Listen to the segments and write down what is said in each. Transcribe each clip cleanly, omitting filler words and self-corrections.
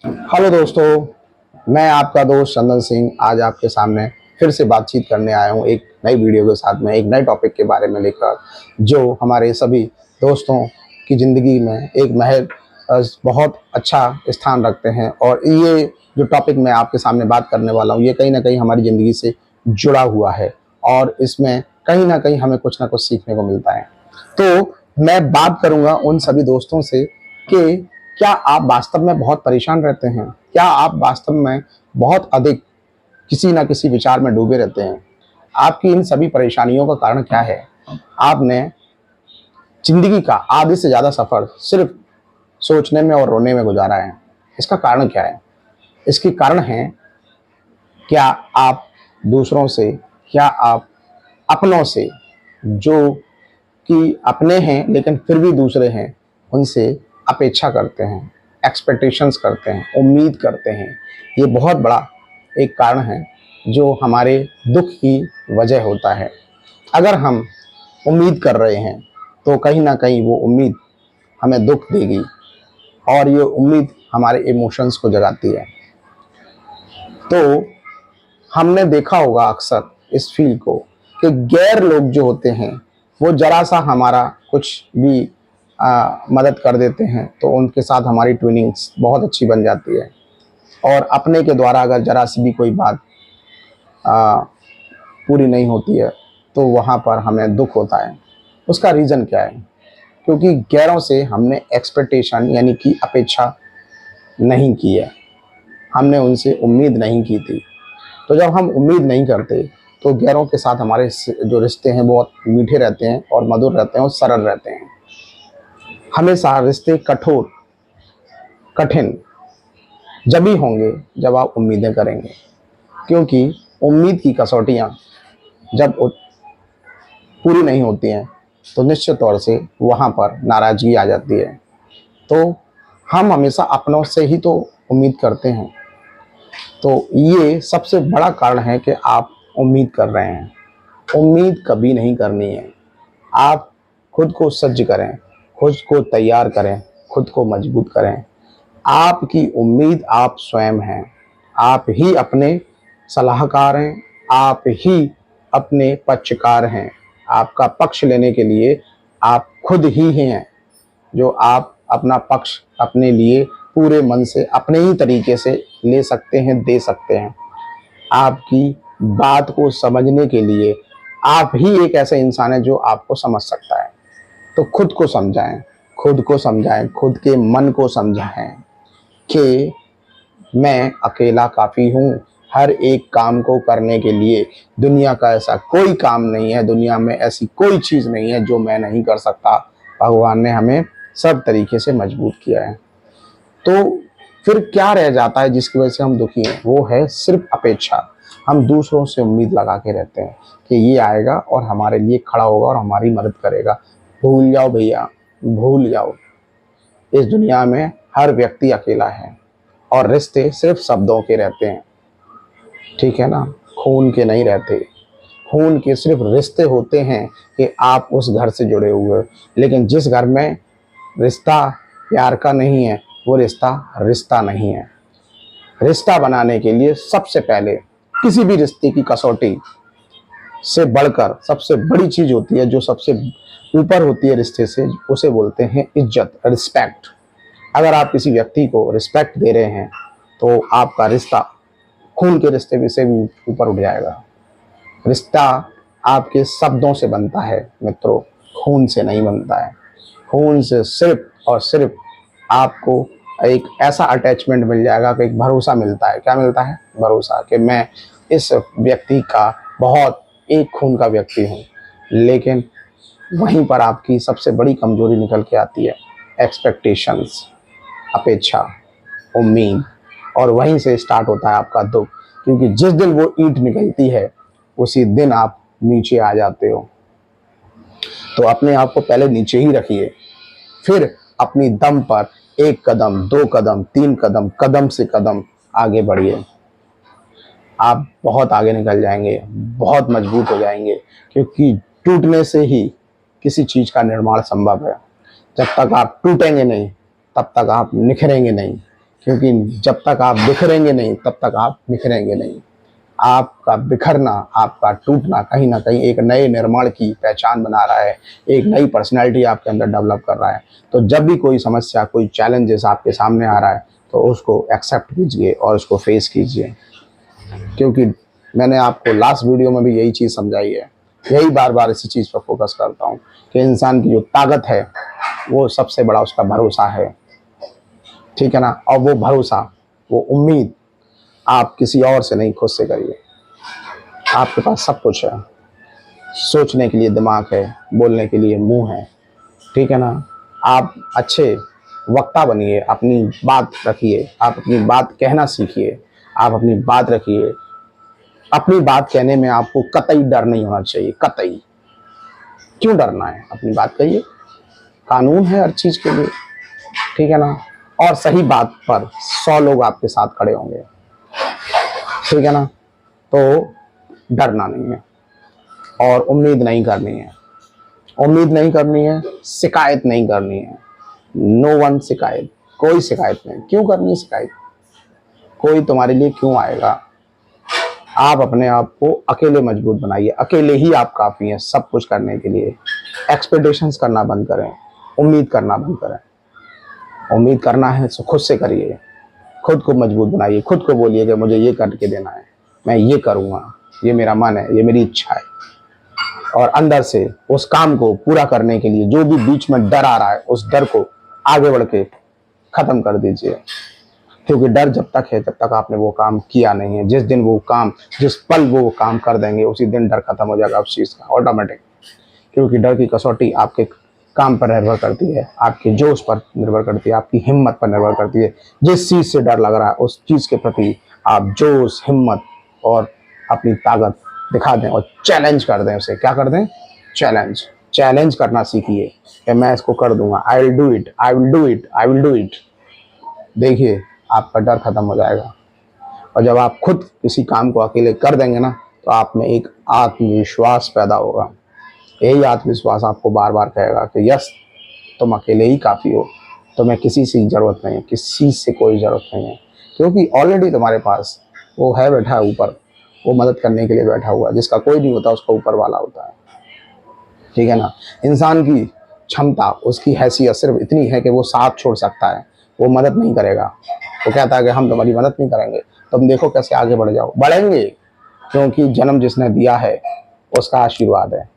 Hello दोस्तों, मैं आपका दोस्त चंदन सिंह आज आपके सामने फिर से बातचीत करने आया हूँ एक नई वीडियो के साथ में, एक नए टॉपिक के बारे में लेकर, जो हमारे सभी दोस्तों की ज़िंदगी में एक बहुत अच्छा स्थान रखते हैं। और ये जो टॉपिक मैं आपके सामने बात करने वाला हूँ, ये कहीं ना कहीं हमारी ज़िंदगी से जुड़ा हुआ है और इसमें कहीं ना कहीं हमें कुछ ना कुछ सीखने को मिलता है। तो मैं बात करूँगा उन सभी दोस्तों से कि क्या आप वास्तव में बहुत परेशान रहते हैं? क्या आप वास्तव में बहुत अधिक किसी न किसी विचार में डूबे रहते हैं? आपकी इन सभी परेशानियों का कारण क्या है? आपने ज़िंदगी का आधे से ज़्यादा सफ़र सिर्फ़ सोचने में और रोने में गुज़ारा है। इसका कारण क्या है? इसके कारण है, क्या आप दूसरों से, क्या आप अपनों से, जो कि अपने हैं लेकिन फिर भी दूसरे हैं, उनसे अपेक्षा करते हैं, एक्सपेक्टेशंस करते हैं, उम्मीद करते हैं। ये बहुत बड़ा एक कारण है जो हमारे दुख की वजह होता है। अगर हम उम्मीद कर रहे हैं तो कहीं ना कहीं वो उम्मीद हमें दुख देगी और ये उम्मीद हमारे इमोशंस को जगाती है। तो हमने देखा होगा अक्सर इस फील्ड को कि गैर लोग जो होते हैं वो जरा सा हमारा कुछ भी मदद कर देते हैं तो उनके साथ हमारी ट्विनिंग्स बहुत अच्छी बन जाती है। और अपने के द्वारा अगर जरा सी भी कोई बात आ, पूरी नहीं होती है तो वहाँ पर हमें दुख होता है। उसका रीज़न क्या है? क्योंकि गैरों से हमने एक्सपेक्टेशन यानी कि अपेक्षा नहीं की है, हमने उनसे उम्मीद नहीं की थी। तो जब हम उम्मीद नहीं करते तो गैरों के साथ हमारे जो रिश्ते हैं बहुत मीठे रहते हैं और मधुर रहते हैं और सरल रहते हैं। हमेशा रिश्ते कठोर कठिन जब ही होंगे जब आप उम्मीदें करेंगे, क्योंकि उम्मीद की कसौटियाँ जब पूरी नहीं होती हैं तो निश्चित तौर से वहाँ पर नाराज़गी आ जाती है। तो हम हमेशा अपनों से ही तो उम्मीद करते हैं। तो ये सबसे बड़ा कारण है कि आप उम्मीद कर रहे हैं। उम्मीद कभी नहीं करनी है। आप खुद को सज्ज करें, खुद को तैयार करें, खुद को मजबूत करें। आपकी उम्मीद आप स्वयं हैं। आप ही अपने सलाहकार हैं, आप ही अपने पक्षकार हैं। आपका पक्ष लेने के लिए आप खुद ही हैं, जो आप अपना पक्ष अपने लिए पूरे मन से अपने ही तरीके से ले सकते हैं, दे सकते हैं। आपकी बात को समझने के लिए आप ही एक ऐसा इंसान है जो आपको समझ सकता है। तो खुद को समझाएं, खुद को समझाएं, खुद के मन को समझाएं कि मैं अकेला काफ़ी हूँ। हर एक काम को करने के लिए दुनिया का ऐसा कोई काम नहीं है, दुनिया में ऐसी कोई चीज़ नहीं है जो मैं नहीं कर सकता। भगवान ने हमें सब तरीके से मजबूत किया है। तो फिर क्या रह जाता है जिसकी वजह से हम दुखी हैं? वो है सिर्फ अपेक्षा। हम दूसरों से उम्मीद लगा के रहते हैं कि ये आएगा और हमारे लिए खड़ा होगा और हमारी मदद करेगा। भूल जाओ भैया, भूल जाओ। इस दुनिया में हर व्यक्ति अकेला है और रिश्ते सिर्फ शब्दों के रहते हैं, ठीक है ना? खून के नहीं रहते। खून के सिर्फ रिश्ते होते हैं कि आप उस घर से जुड़े हुए। लेकिन जिस घर में रिश्ता प्यार का नहीं है, वो रिश्ता रिश्ता नहीं है। रिश्ता बनाने के लिए सबसे पहले किसी भी रिश्ते की कसौटी से बढ़कर सबसे बड़ी चीज होती है, जो सबसे ऊपर होती है रिश्ते से, उसे बोलते हैं इज्जत, रिस्पेक्ट। अगर आप किसी व्यक्ति को रिस्पेक्ट दे रहे हैं तो आपका रिश्ता खून के रिश्ते भी से भी ऊपर उठ जाएगा। रिश्ता आपके शब्दों से बनता है मित्रों, खून से नहीं बनता है। खून से सिर्फ और सिर्फ आपको एक ऐसा अटैचमेंट मिल जाएगा कि एक भरोसा मिलता है। क्या मिलता है? भरोसा, कि मैं इस व्यक्ति का बहुत एक खून का व्यक्ति हूँ। लेकिन वहीं पर आपकी सबसे बड़ी कमजोरी निकल के आती है, एक्सपेक्टेशंस, अपेक्षा, उम्मीद। और वहीं से स्टार्ट होता है आपका दुख, क्योंकि जिस दिन वो ईंट निकलती है उसी दिन आप नीचे आ जाते हो। तो अपने आप को पहले नीचे ही रखिए, फिर अपनी दम पर एक कदम, दो कदम, तीन कदम, कदम से कदम आगे बढ़िए। आप बहुत आगे निकल जाएंगे, बहुत मजबूत हो जाएंगे, क्योंकि टूटने से ही किसी चीज़ का निर्माण संभव है। जब तक आप टूटेंगे नहीं तब तक आप निखरेंगे नहीं, क्योंकि जब तक आप बिखरेंगे नहीं तब तक आप निखरेंगे नहीं। आपका बिखरना, आपका टूटना कहीं ना कहीं एक नए निर्माण की पहचान बना रहा है, एक नई पर्सनैलिटी आपके अंदर डेवलप कर रहा है। तो जब भी कोई समस्या, कोई चैलेंजेस आपके सामने आ रहा है तो उसको एक्सेप्ट कीजिए और उसको फेस कीजिए। क्योंकि मैंने आपको लास्ट वीडियो में भी यही चीज़ समझाई है, यही बार बार इसी चीज़ पर फोकस करता हूँ कि इंसान की जो ताकत है वो सबसे बड़ा उसका भरोसा है, ठीक है ना। और वो भरोसा, वो उम्मीद आप किसी और से नहीं, खुद से करिए। आपके पास सब कुछ है, सोचने के लिए दिमाग है, बोलने के लिए मुंह है, ठीक है ना। आप अच्छे वक्ता बनिए, अपनी बात रखिए, आप अपनी बात कहना सीखिए, आप अपनी बात रखिए। अपनी बात कहने में आपको कतई डर नहीं होना चाहिए, कतई। क्यों डरना है, अपनी बात कहिए। कानून है हर चीज के लिए, ठीक है ना। और सही बात पर 100 लोग आपके साथ खड़े होंगे, ठीक है ना। तो डरना नहीं है और उम्मीद नहीं करनी है, उम्मीद नहीं करनी है, शिकायत नहीं करनी है। नो वन शिकायत, कोई शिकायत नहीं। क्यों करनी है शिकायत, कोई तुम्हारे लिए क्यों आएगा। आप अपने आप को अकेले मजबूत बनाइए, अकेले ही आप काफ़ी हैं सब कुछ करने के लिए। एक्सपेक्टेशंस करना बंद करें, उम्मीद करना बंद करें। उम्मीद करना है तो खुद से करिए, खुद को मजबूत बनाइए, खुद को बोलिए कि मुझे ये करके देना है, मैं ये करूँगा, ये मेरा मन है, ये मेरी इच्छा है। और अंदर से उस काम को पूरा करने के लिए जो भी बीच में डर आ रहा है, उस डर को आगे बढ़ के खत्म कर दीजिए। क्योंकि डर जब तक है तब तक आपने वो काम किया नहीं है। जिस दिन वो काम, जिस पल वो काम कर देंगे उसी दिन डर खत्म हो जाएगा उस चीज़ का, ऑटोमेटिक। क्योंकि डर की कसौटी आपके काम पर निर्भर करती है, आपके जोश पर निर्भर करती है, आपकी हिम्मत पर निर्भर करती है। जिस चीज़ से डर लग रहा है उस चीज़ के प्रति आप जोश, हिम्मत और अपनी ताकत दिखा दें और चैलेंज कर दें उसे। क्या कर दें, चैलेंज। चैलेंज करना सीखिए कि मैं इसको कर दूंगा, I will do it, I will do it, I will do it. देखिए आपका डर खत्म हो जाएगा। और जब आप खुद किसी काम को अकेले कर देंगे ना तो आप में एक आत्मविश्वास पैदा होगा। यही आत्मविश्वास आपको बार बार कहेगा कि यस, तुम अकेले ही काफ़ी हो, तुम्हें किसी से ज़रूरत नहीं है, किसी से कोई ज़रूरत नहीं है। क्योंकि ऑलरेडी तुम्हारे पास वो है बैठा है ऊपर, वो मदद करने के लिए बैठा हुआ है। जिसका कोई नहीं होता उसका ऊपर वाला होता है, ठीक है ना। इंसान की क्षमता, उसकी हैसियत सिर्फ इतनी है कि वो साथ छोड़ सकता है, वो मदद नहीं करेगा। वो कहता है कि हम तुम्हारी मदद नहीं करेंगे, तुम देखो कैसे आगे बढ़ जाओ। बढ़ेंगे, क्योंकि जन्म जिसने दिया है उसका आशीर्वाद है।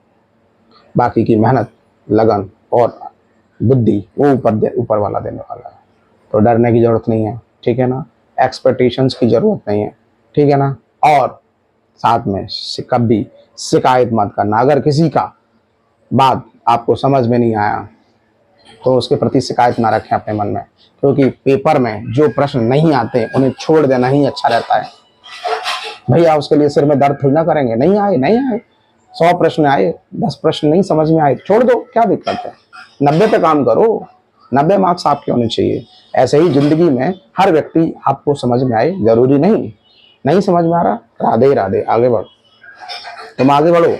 बाकी की मेहनत, लगन और बुद्धि वो ऊपर वाला देने वाला है। तो डरने की जरूरत नहीं है, ठीक है ना। एक्सपेक्टेशंस की जरूरत नहीं है, ठीक है ना। और साथ में कभी शिकायत मत करना। अगर किसी का बात आपको समझ में नहीं आया तो उसके प्रति शिकायत ना रखें अपने मन में। क्योंकि पेपर में जो प्रश्न नहीं आते उन्हें छोड़ देना ही अच्छा रहता है। भैया उसके लिए सिर में दर्द थोड़ी ना करेंगे, नहीं आए नहीं आए, 100 प्रश्न आए, 10 प्रश्न नहीं समझ में आए, छोड़ दो, क्या दिक्कत है। 90 पे काम करो, 90 मार्क्स आपके होने चाहिए। ऐसे ही जिंदगी में हर व्यक्ति आपको समझ में आए जरूरी नहीं। नहीं समझ में आ रहा, राधे राधे, आगे बढ़ो। तुम आगे बढ़ो,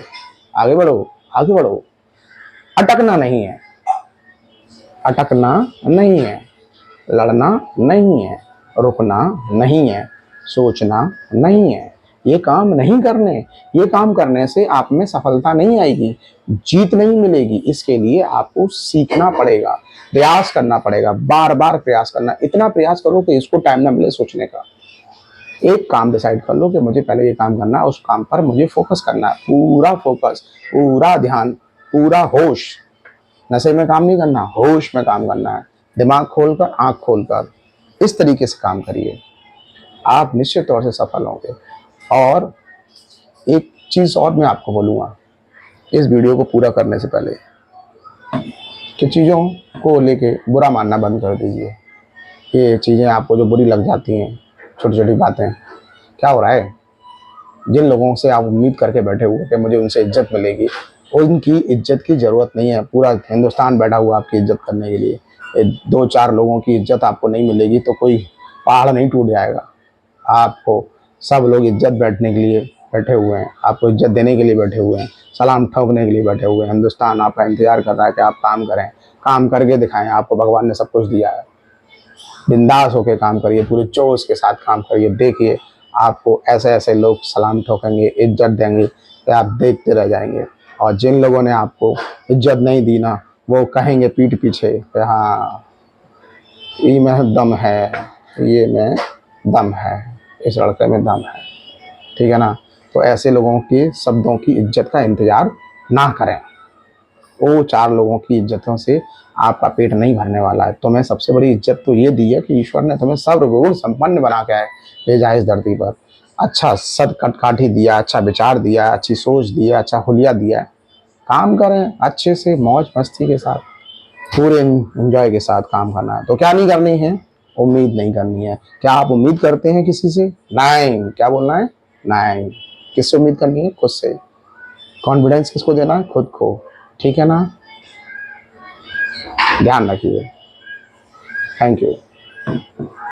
आगे बढ़ो, आगे बढ़ो। अटकना नहीं है, अटकना नहीं है, लड़ना नहीं है, रुकना नहीं है, सोचना नहीं है। ये काम नहीं करने, ये काम करने से आप में सफलता नहीं आएगी, जीत नहीं मिलेगी। इसके लिए आपको सीखना पड़ेगा, प्रयास करना पड़ेगा, बार बार प्रयास करना। इतना प्रयास करो कि इसको टाइम ना मिले सोचने का। एक काम डिसाइड कर लो कि मुझे पहले ये काम करना है, उस काम पर मुझे फोकस करना है, पूरा फोकस, पूरा ध्यान, पूरा होश। नशे में काम नहीं करना, होश में काम करना है। दिमाग खोलकर, आंख खोलकर, इस तरीके से काम करिए, आप निश्चित तौर से सफल होंगे। और एक चीज और मैं आपको बोलूँगा इस वीडियो को पूरा करने से पहले, कि चीज़ों को लेके बुरा मानना बंद कर दीजिए। ये चीज़ें आपको जो बुरी लग जाती हैं, छोटी छोटी बातें, क्या हो रहा है, जिन लोगों से आप उम्मीद करके बैठे हुए कि मुझे उनसे इज्जत मिलेगी, उनकी इज्जत की ज़रूरत नहीं है। पूरा हिंदुस्तान बैठा हुआ आपकी इज्जत करने के लिए। 2-4 लोगों की इज्जत आपको नहीं मिलेगी तो कोई पहाड़ नहीं टूट जाएगा। आपको सब लोग इज्जत बैठने के लिए बैठे हुए हैं, आपको इज्जत देने के लिए बैठे हुए हैं, सलाम ठोकने के लिए बैठे हुए हैं। हिंदुस्तान आपका इंतजार कर रहा है कि आप काम करें, काम करके दिखाएं। आपको भगवान ने सब कुछ दिया है, बिंदास होकर काम करिए, पूरे जोश के साथ काम करिए। देखिए आपको ऐसे ऐसे लोग सलाम ठोकेंगे, इज्जत देंगे कि आप देखते रह जाएंगे। और जिन लोगों ने आपको इज्जत नहीं दी ना, वो कहेंगे पीठ पीछे कि हाँ ये में दम है, ये में दम है, इस लड़के में दम है। ठीक है ना। तो ऐसे लोगों के शब्दों की इज्जत का इंतजार ना करें। वो 4 लोगों की इज्जतों से आपका पेट नहीं भरने वाला है। तुम्हें सबसे बड़ी इज्जत तो ये दी है कि ईश्वर ने तुम्हें सर्वगुण संपन्न बना के भेजा है इस धरती पर। अच्छा सदकाठी दिया, अच्छा विचार दिया, अच्छी सोच दिया, अच्छा हुलिया दिया है। काम करें अच्छे से, मौज मस्ती के साथ, पूरे एंजॉय के साथ काम करना है। तो क्या नहीं करनी है? उम्मीद नहीं करनी है। क्या आप उम्मीद करते हैं किसी से? नहीं। क्या बोलना है? नहीं। किससे उम्मीद करनी है? खुद से। कॉन्फिडेंस किसको देना है? खुद को। ठीक है ना। ध्यान रखिए। Thank you.